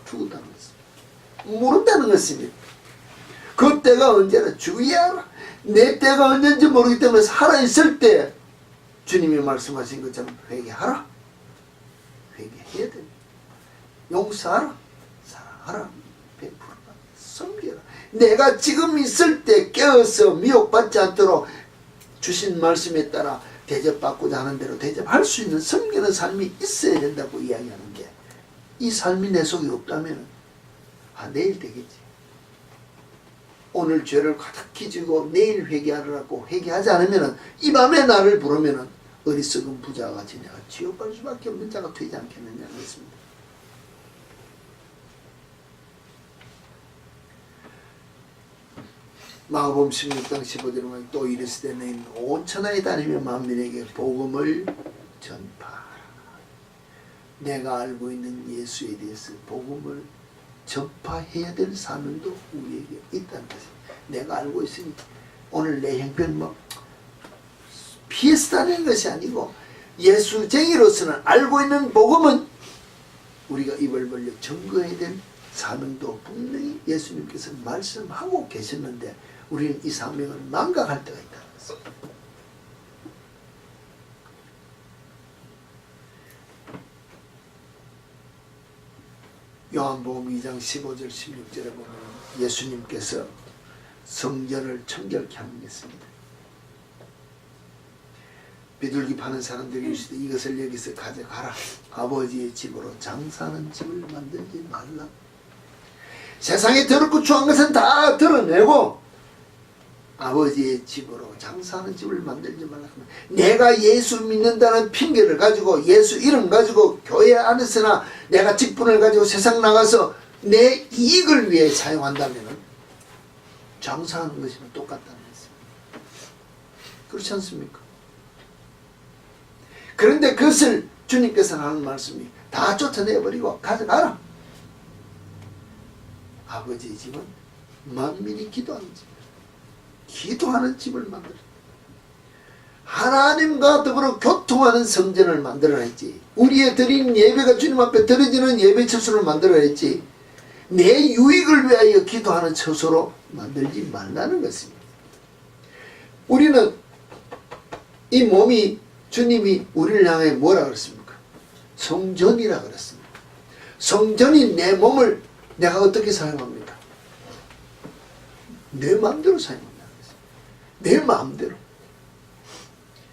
죽었다는 것입니다. 모른다는 것입니다. 그 때가 언제나 주의하라. 내 때가 언제인지 모르기 때문에 살아있을 때 주님이 말씀하신 것처럼 회개하라. 회개해야 됩니다. 용서하라. 사랑하라. 베풀어라. 섬겨라. 내가 지금 있을 때 깨어서 미혹받지 않도록 주신 말씀에 따라 대접받고자 하는 대로 대접할 수 있는 섬기는 삶이 있어야 된다고 이야기하는 게 이 삶이 내 속에 없다면 내일 되겠지. 오늘 죄를 가득히 지고 내일 회개하라고 회개하지 않으면 이 밤에 나를 부르면 어리석은 부자가 같이 내가 지옥 갈 수밖에 없는 자가 되지 않겠느냐는 것입니다. 마가복음 16장 15절에 보면 또 이르시되 너희는 온 천하에 다니며 만민에게 복음을 전파하라. 내가 알고 있는 예수에 대해서 복음을 전파해야 될 사명도 우리에게 있다는 것입니다. 내가 알고 있으니 오늘 내 형편 피해서 다니는 것이 아니고 예수쟁이로서는 알고 있는 복음은 우리가 입을 벌려 증거해야 될 사명도 분명히 예수님께서 말씀하고 계셨는데 우리는 이 사명을 망각할 때가 있다는 것입니다. 요한복음 2장 15절 16절에 보면 예수님께서 성전을 청결케 하는 것입니다. 비둘기 파는 사람들이 이르시되 이것을 여기서 가져가라. 아버지의 집으로 장사하는 집을 만들지 말라. 세상에 더럽고 추한 것은 다 드러내고 아버지의 집으로 장사하는 집을 만들지 말라. 내가 예수 믿는다는 핑계를 가지고 예수 이름 가지고 교회 안에서나 내가 직분을 가지고 세상 나가서 내 이익을 위해 사용한다면 장사하는 것이면 똑같다는 것입니다. 그렇지 않습니까? 그런데 그것을 주님께서는 하는 말씀이 다 쫓아내버리고 가져가라. 아버지의 집은 만민이 기도하는 집, 기도하는 집을 만들어 하나님과 더불어 교통하는 성전을 만들어냈지. 우리의 드린 예배가 주님 앞에 드려지는 예배 처소를 만들어냈지. 내 유익을 위하여 기도하는 처소로 만들지 말라는 것입니다. 우리는 이 몸이 주님이 우리를 향해 뭐라 그랬습니까? 성전이라 그랬습니다. 성전인 내 몸을 내가 어떻게 사용합니까? 내 마음대로 사용합니다. 내 마음대로.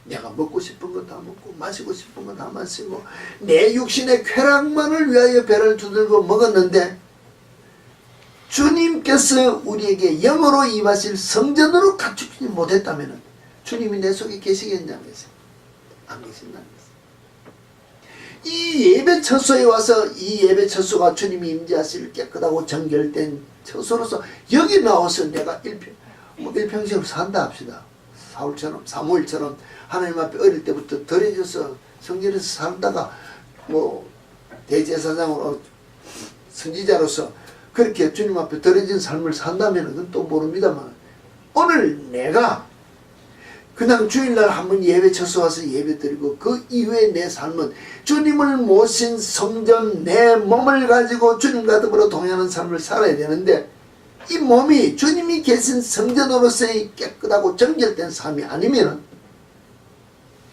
내가 먹고 싶은 거 다 먹고 마시고 싶은 거 다 마시고 내 육신의 쾌락만을 위하여 배를 두들고 먹었는데 주님께서 우리에게 영으로 임하실 성전으로 갖추지 못했다면 주님이 내 속에 계시겠냐면서 안 계신다는 것입니다. 이 예배 처소에 와서 이 예배 처소가 주님이 임재하실 깨끗하고 정결된 처소로서 여기 나와서 내가 일평생으로 산다 합시다. 사무엘처럼 하나님 앞에 어릴 때부터 덜해져서 성전에서 살다가 뭐 대제사장으로 선지자로서 그렇게 주님 앞에 덜해진 삶을 산다면 그건 또 모릅니다만, 오늘 내가 그냥 주일날 한번 예배 쳐서 와서 예배 드리고 그 이후에 내 삶은 주님을 모신 성전, 내 몸을 가지고 주님과 더불어 동행하는 삶을 살아야 되는데, 이 몸이 주님이 계신 성전으로서의 깨끗하고 정결된 삶이 아니면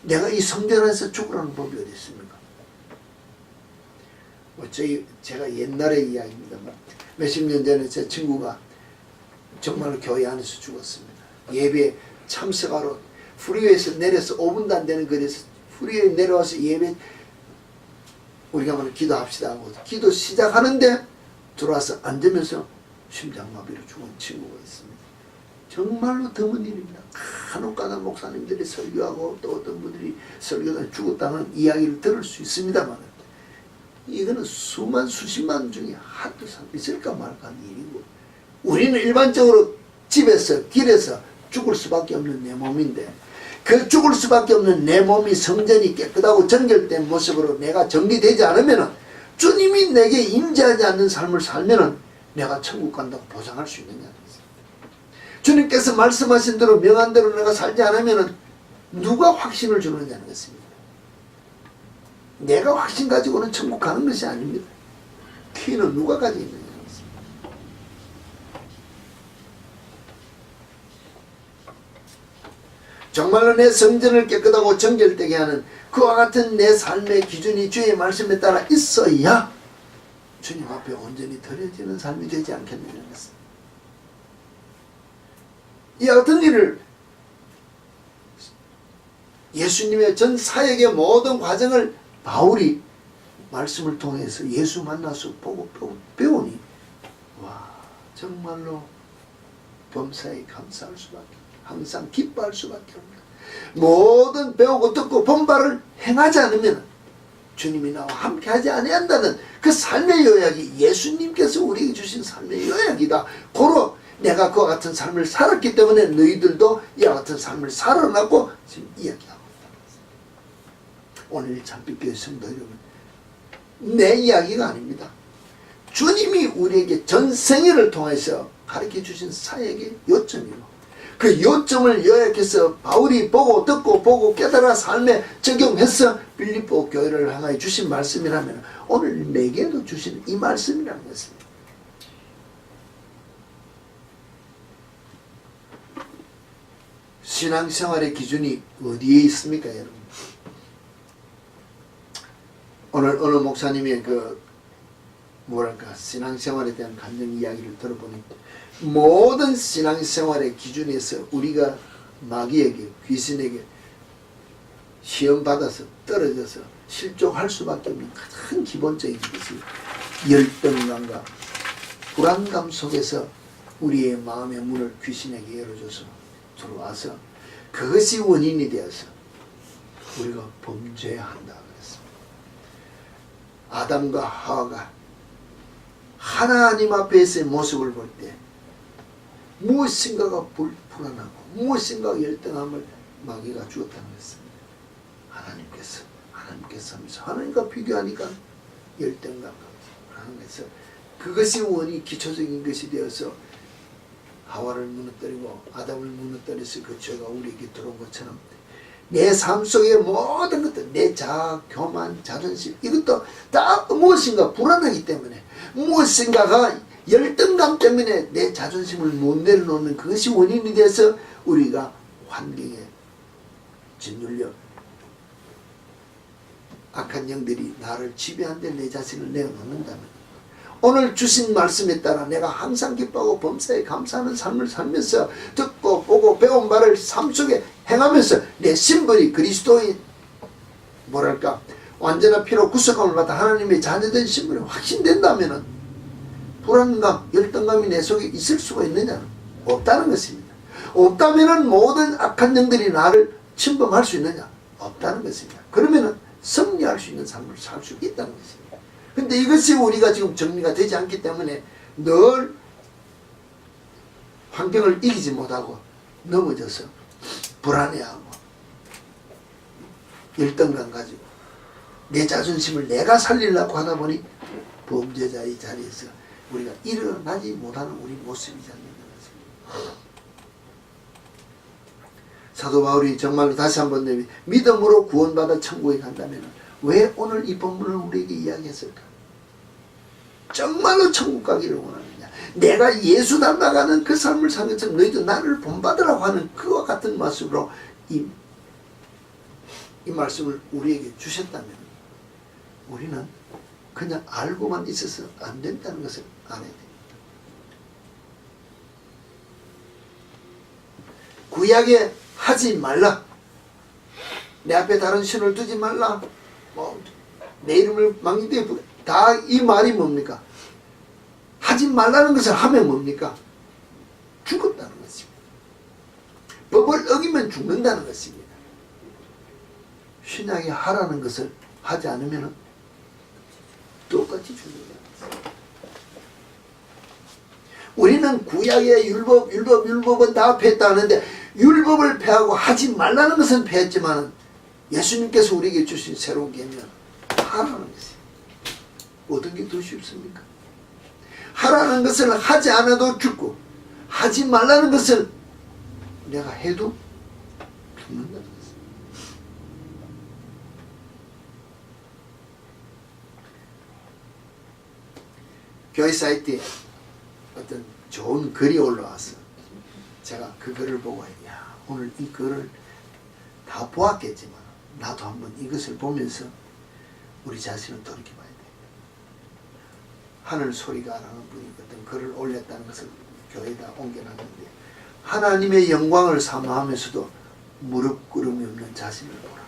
내가 이 성전 안에서 죽으라는 법이 어디 있습니까? 뭐 제가 옛날의 이야기입니다만, 몇십 년 전에 제 친구가 정말로 교회 안에서 죽었습니다. 예배에 참석하러 프리웨이에서 내려서 5분도 안 되는 거리에서 프리웨이 내려와서 예배 우리가 말하면 기도합시다 하고 기도 시작하는데 들어와서 앉으면서 심장마비로 죽은 친구가 있습니다. 정말로 드문 일입니다. 간혹가다 목사님들이 설교하고 또 어떤 분들이 설교가 죽었다는 이야기를 들을 수 있습니다만, 이거는 수십만 중에 한두 사람 있을까 말까 하는 일이고, 우리는 일반적으로 집에서 길에서 죽을 수밖에 없는 내 몸인데, 그 죽을 수밖에 없는 내 몸이 성전이 깨끗하고 정결된 모습으로 내가 정리되지 않으면, 주님이 내게 임재하지 않는 삶을 살면 내가 천국 간다고 보장할 수 있느냐. 주님께서 말씀하신 대로 명한 대로 내가 살지 않으면 누가 확신을 주느냐는 것입니다. 내가 확신 가지고는 천국 가는 것이 아닙니다. 키는 누가 가지고 있느냐는 것입니다. 정말로 내 성전을 깨끗하고 정결되게 하는 그와 같은 내 삶의 기준이 주의 말씀에 따라 있어야 주님 앞에 온전히 드려지는 삶이 되지 않겠느냐는 것입니다. 이 같은 일을 예수님의 전 사역의 모든 과정을 바울이 말씀을 통해서 예수 만나서 보고 배우니, 와, 정말로 범사에 감사할 수밖에, 항상 기뻐할 수밖에 없다. 모든 배우고 듣고 본 바를 행하지 않으면 주님이 나와 함께 하지 아니한다는 그 삶의 요약이 예수님께서 우리에게 주신 삶의 요약이다. 고로 내가 그와 같은 삶을 살았기 때문에 너희들도 이와 같은 삶을 살아나고 지금 이야기하고 있다. 오늘 참빛교회 성도 여러분, 내 이야기가 아닙니다. 주님이 우리에게 전생애를 통해서 가르쳐 주신 사역의 요점이고, 그 요점을 요약해서 바울이 보고 듣고 보고 깨달아 삶에 적용해서 빌립보 교회를 향하여 주신 말씀이라면 오늘 내게도 주신 이 말씀이라는 것입니다. 신앙생활의 기준이 어디에 있습니까, 여러분? 오늘 어느 목사님의 신앙생활에 대한 간증 이야기를 들어보니, 모든 신앙생활의 기준에서 우리가 마귀에게, 귀신에게 시험받아서 떨어져서 실족할 수밖에 없는 가장 기본적인 것이 열등감과 불안감 속에서 우리의 마음의 문을 귀신에게 열어줘서 들어와서 그것이 원인이 되어서 우리가 범죄해야 한다 그랬습니다. 아담과 하와가 하나님 앞에서의 모습을 볼 때 무엇인가가 불안하고 무엇인가가 열등함을 마귀가 주었다는 것입니다. 하나님께서 하면서 하나님과 비교하니까 열등감과 불안한 것을, 그것이 원이 기초적인 것이 되어서 하와를 무너뜨리고 아담을 무너뜨려서 그 죄가 우리에게 들어온 것처럼 내 삶 속의 모든 것들, 내 자아, 교만, 자존심, 이것도 다 무엇인가 불안하기 때문에, 무엇인가가 열등감 때문에 내 자존심을 못 내려놓는 그것이 원인이 돼서 우리가 환경에 짓눌려 악한 영들이 나를 지배하는데 내 자신을 내어놓는다면, 오늘 주신 말씀에 따라 내가 항상 기뻐하고 범사에 감사하는 삶을 살면서 듣고 보고 배운 바를 삶 속에 행하면서 내 신분이 그리스도의 완전한 피로 구속함을 받아 하나님의 자녀된 신분이 확신된다면 불안감, 열등감이 내 속에 있을 수가 있느냐? 없다는 것입니다. 없다면 모든 악한 영들이 나를 침범할 수 있느냐? 없다는 것입니다. 그러면 승리할 수 있는 삶을 살 수 있다는 것입니다. 근데 이것이 우리가 지금 정리가 되지 않기 때문에 늘 환경을 이기지 못하고 넘어져서 불안해하고 열등감 가지고 내 자존심을 내가 살리려고 하다 보니 범죄자의 자리에서 우리가 일어나지 못하는 우리 모습이 잡는 것입니다. 사도 바울이 정말로 다시 한번 믿음으로 구원받아 천국에 간다면 왜 오늘 이 본문을 우리에게 이야기했을까? 정말로 천국 가기를 원하느냐? 내가 예수 닮아가는 그 삶을 산 것처럼 너희도 나를 본받으라고 하는 그와 같은 말씀으로 이 말씀을 우리에게 주셨다면 우리는 그냥 알고만 있어서 안 된다는 것을 알아야 됩니다. 구약에 하지 말라. 내 앞에 다른 신을 두지 말라. 내 이름을 망령되이 다 이 말이 뭡니까? 하지 말라는 것을 하면 뭡니까? 죽었다는 것입니다. 법을 어기면 죽는다는 것입니다. 신약이 하라는 것을 하지 않으면 똑같이 죽는다는 것입니다. 우리는 구약의 율법은 다 폐했다 하는데 율법을 폐하고 하지 말라는 것은 폐했지만 예수님께서 우리에게 주신 새로운 계명 하라는 것이에요. 모든 게 더 쉽습니까? 하라는 것을 하지 않아도 죽고 하지 말라는 것을 내가 해도 죽는다는 것이에요. 교회 사이트에 어떤 좋은 글이 올라왔어. 제가 그 글을 보고 야, 오늘 이 글을 다 보았겠지만 나도 한번 이것을 보면서 우리 자신을 돌이켜봐야 돼. 하늘 소리가라는 분이 어떤 글을 올렸다는 것을 교회에다 옮겨놨는데 하나님의 영광을 사모하면서도 무릎 꿇음이 없는 자신을 보라.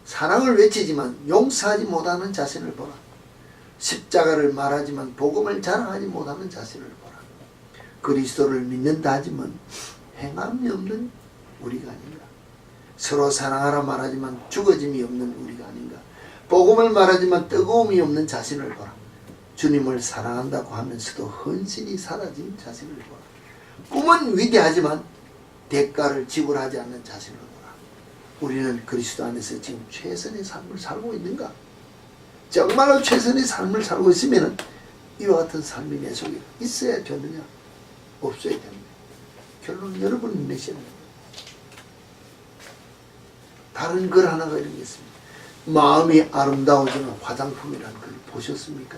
사랑을 외치지만 용서하지 못하는 자신을 보라. 십자가를 말하지만 복음을 자랑하지 못하는 자신을 보라. 그리스도를 믿는다 하지만 행함이 없는 우리가 아닌가. 서로 사랑하라 말하지만 죽어짐이 없는 우리가 아닌가. 복음을 말하지만 뜨거움이 없는 자신을 보라. 주님을 사랑한다고 하면서도 헌신이 사라진 자신을 보라. 꿈은 위대하지만 대가를 지불하지 않는 자신을 보라. 우리는 그리스도 안에서 지금 최선의 삶을 살고 있는가? 정말로 최선의 삶을 살고 있으면 이와 같은 삶이 내 속에 있어야 되느냐? 없어야 됩니다. 결론은 여러분이 내시는 거예요. 다른 글 하나가 이런 게 있습니다. 마음이 아름다워지는 화장품이라는 걸 보셨습니까?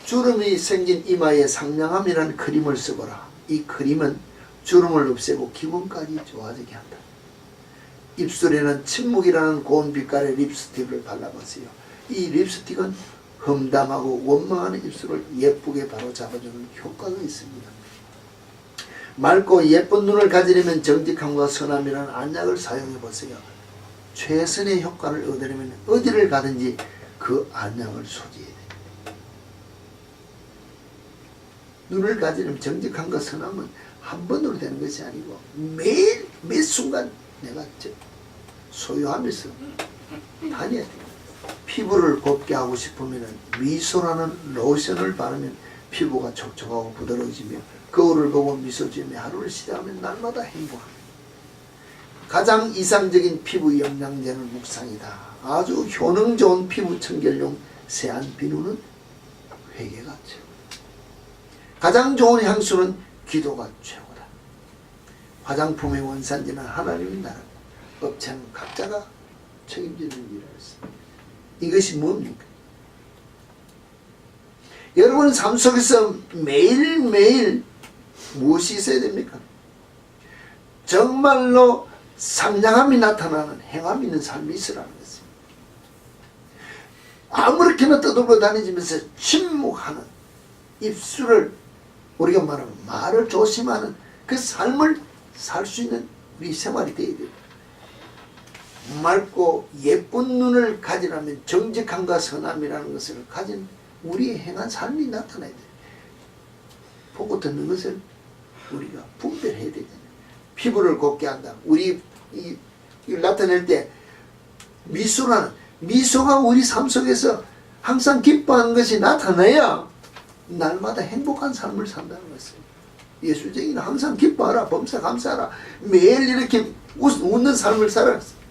주름이 생긴 이마에 상냥함이라는 크림을 쓰거라. 이 크림은 주름을 없애고 기분까지 좋아지게 한다. 입술에는 침묵이라는 고운 빛깔의 립스틱을 발라보세요. 이 립스틱은 험담하고 원망하는 입술을 예쁘게 바로 잡아주는 효과가 있습니다. 맑고 예쁜 눈을 가지려면 정직함과 선함이라는 안약을 사용해보세요. 최선의 효과를 얻으려면 어디를 가든지 그 안약을 소지해야 돼요. 눈을 가지려면 정직함과 선함은 한 번으로 되는 것이 아니고 매일 매 순간 내가 소유하면서 다녀야 돼요. 피부를 곱게 하고 싶으면 미소라는 로션을 바르면 피부가 촉촉하고 부드러워지며 거울을 보고 미소 지으며 하루를 시작하면 날마다 행복합니다. 가장 이상적인 피부 영양제는 묵상이다. 아주 효능 좋은 피부 청결용 세안 비누는 회개가 최고. 가장 좋은 향수는 기도가 최고다. 화장품의 원산지는 하나님의 나라. 업체는 각자가 책임지는 일을 했습니다. 이것이 뭡니까? 여러분 삶 속에서 매일매일 무엇이 있어야 됩니까? 정말로 상냥함이 나타나는 행함이 있는 삶이 있으라는 것입니다. 아무렇게나 떠들고 다니면서 침묵하는 입술을 우리가 말하면 말을 조심하는 그 삶을 살 수 있는 우리 생활이 되어야 됩니다. 맑고 예쁜 눈을 가지려면 정직함과 선함이라는 것을 가진 우리의 행한 삶이 나타나야 돼요. 보고 듣는 것을 우리가 분별해야 되잖아요. 피부를 곱게 한다. 우리 나타낼 때 미소가 우리 삶 속에서 항상 기뻐하는 것이 나타나야 날마다 행복한 삶을 산다는 것입니다. 예수쟁이는 항상 기뻐하라, 범사 감사하라, 매일 이렇게 웃는 삶을 살았어요.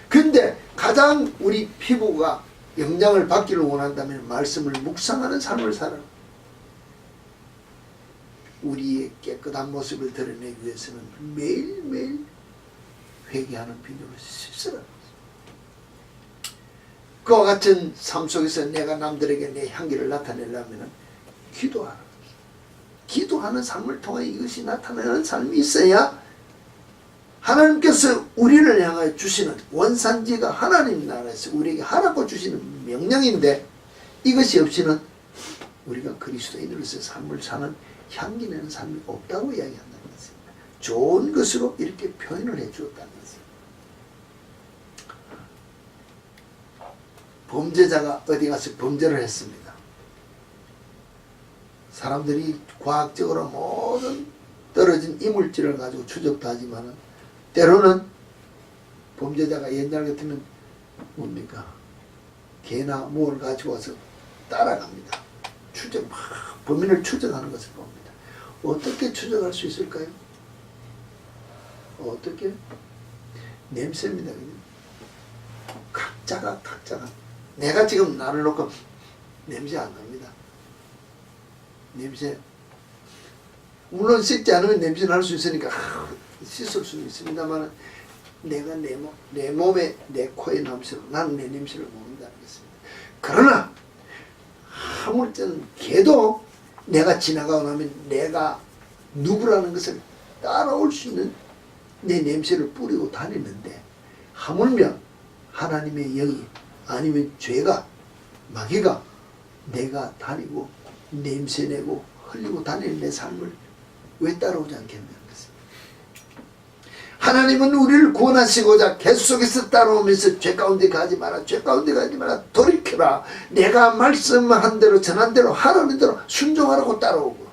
근데 가장 우리 피부가 영향을 받기를 원한다면 말씀을 묵상하는 삶을 살아라. 우리의 깨끗한 모습을 드러내기 위해서는 매일매일 회개하는 빈도로 씁쓸한 것입니다. 그와 같은 삶 속에서 내가 남들에게 내 향기를 나타내려면 기도하라. 기도하는 삶을 통해 이것이 나타나는 삶이 있어야 하나님께서 우리를 향하여 주시는 원산지가 하나님 나라에서 우리에게 하라고 주시는 명령인데 이것이 없이는 우리가 그리스도인으로서 삶을 사는 향기 내는 삶이 없다고 이야기한다는 것입니다. 좋은 것으로 이렇게 표현을 해 주었다는 것입니다. 범죄자가 어디 가서 범죄를 했습니다. 사람들이 과학적으로 모든 떨어진 이물질을 가지고 추적도 하지만 때로는 범죄자가 옛날 같으면 뭡니까? 개나 뭘 가지고 와서 따라갑니다. 추적, 범인을 추적하는 것을 봅니다. 어떻게 추적할 수 있을까요? 어떻게? 냄새입니다. 각자가 내가 지금 나를 놓고 냄새 안 납니다. 냄새 물론 씻지 않으면 냄새 날 수 있으니까 씻을 수는 있습니다만 내가 내 몸에 내 코의 냄새로 나는 내 냄새를 모른다는 것입니다. 그러나 하물며 개도 내가 지나가고 나면 내가 누구라는 것을 따라올 수 있는 내 냄새를 뿌리고 다니는데 하물며 하나님의 영이 아니면 죄가 마귀가 내가 다니고 냄새내고 흘리고 다니는 내 삶을 왜 따라오지 않겠냐는 것입니다. 하나님은 우리를 구원하시고자 계속해서 따라오면서 죄 가운데 가지 마라, 죄 가운데 가지 마라, 돌이켜라, 내가 말씀한 대로 전한 대로 하라는 대로 순종하라고 따라오고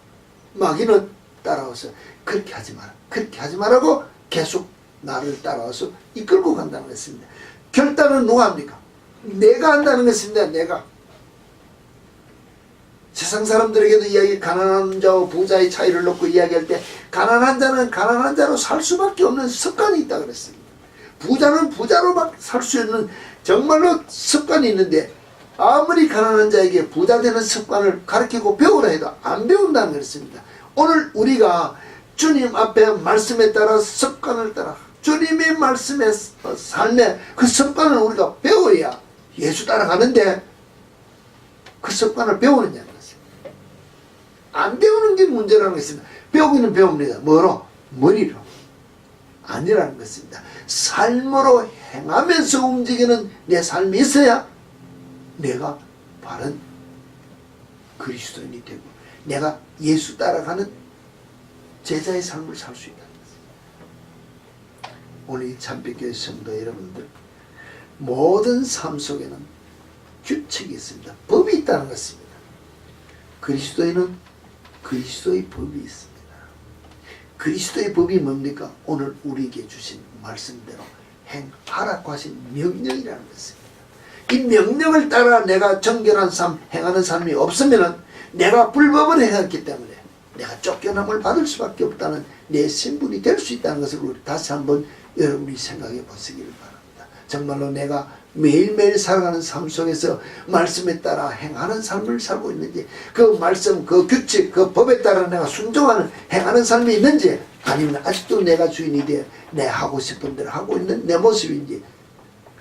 마귀는 따라와서 그렇게 하지 마라, 그렇게 하지 마라고 계속 나를 따라와서 이끌고 간다는 것입니다. 결단은 누가 합니까? 내가 한다는 것입니다. 내가. 세상 사람들에게도 이야기 가난한 자와 부자의 차이를 놓고 이야기할 때 가난한 자는 가난한 자로 살 수밖에 없는 습관이 있다 그랬습니다. 부자는 부자로 살 수 있는 정말로 습관이 있는데 아무리 가난한 자에게 부자 되는 습관을 가르치고 배우라 해도 안 배운다는 것입니다. 오늘 우리가 주님 앞에 말씀에 따라 습관을 따라 주님의 말씀의 삶에 그 습관을 우리가 배워야 예수 따라가는데 그 습관을 배우느냐는 것입니다. 안 배우는 게 문제라는 것입니다. 배우기는 배웁니다. 뭐로? 머리로. 아니라는 것입니다. 삶으로 행하면서 움직이는 내 삶이 있어야 내가 바른 그리스도인이 되고 내가 예수 따라가는 제자의 삶을 살 수 있다는 것입니다. 오늘 이 참빛교회 성도 여러분들 모든 삶 속에는 규칙이 있습니다. 법이 있다는 것입니다. 그리스도인은 그리스도의 법이 있습니다. 그리스도의 법이 뭡니까? 오늘 우리에게 주신 말씀대로 행하라고 하신 명령이라는 것입니다. 이 명령을 따라 내가 정결한 삶, 행하는 삶이 없으면 내가 불법을 행했기 때문에 내가 쫓겨남을 받을 수밖에 없다는 내 신분이 될 수 있다는 것을 우리 다시 한번 여러분이 생각해 보시기를 바랍니다. 정말로 내가 매일매일 살아가는 삶 속에서 말씀에 따라 행하는 삶을 살고 있는지, 그 말씀, 그 규칙, 그 법에 따라 내가 순종하는 행하는 삶이 있는지, 아니면 아직도 내가 주인이 되어 내 하고 싶은 대로 하고 있는 내 모습인지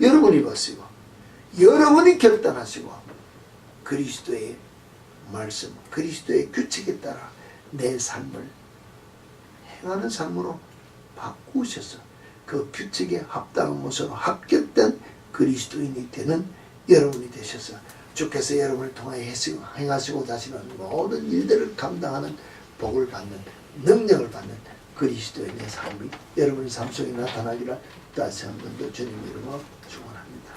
여러분이 보시고 여러분이 결단하시고 그리스도의 말씀, 그리스도의 규칙에 따라 내 삶을 행하는 삶으로 바꾸셔서 그 규칙에 합당한 모습으로 합격된 그리스도인이 되는 여러분이 되셔서 주께서 여러분을 통해 행하시고자 하시는 모든 일들을 감당하는 복을 받는, 능력을 받는 그리스도인의 삶이 여러분의 삶 속에 나타나기를 다시 한 번 더 주님 이름으로 축원합니다.